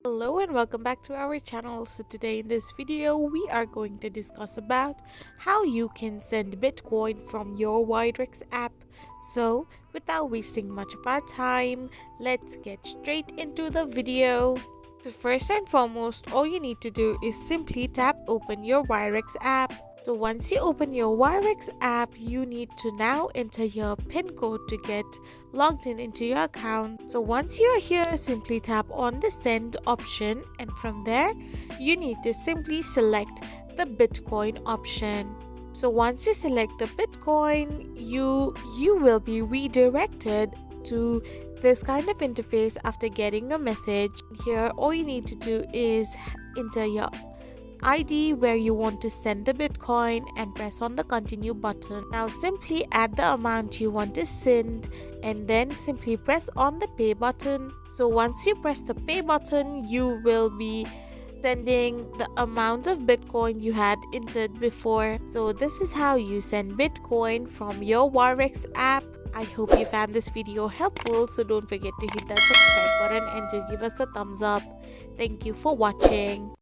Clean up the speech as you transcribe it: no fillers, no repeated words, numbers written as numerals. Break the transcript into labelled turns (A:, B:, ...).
A: Hello and welcome back to our channel. So today in this video we are going to discuss about how you can send Bitcoin from your Wirex app. So without wasting much of our time, let's get straight into the video. So first and foremost, all you need to do is simply tap open your Wirex app. So once you open your Wirex app, you need to now enter your PIN code to get logged in into your account. So once you are here, simply tap on the send option, and from there you need to simply select the Bitcoin option. So once you select the Bitcoin, you will be redirected to this kind of interface after getting a message. Here all you need to do is enter your ID where you want to send the Bitcoin and press on the continue button. Now simply add the amount you want to send and then simply press on the pay button. So once you press the pay button, you will be sending the amount of Bitcoin you had entered before. So this is how you send Bitcoin from your Wirex app. I hope you found this video helpful, so don't forget to hit that subscribe button and to give us a thumbs up. Thank you for watching.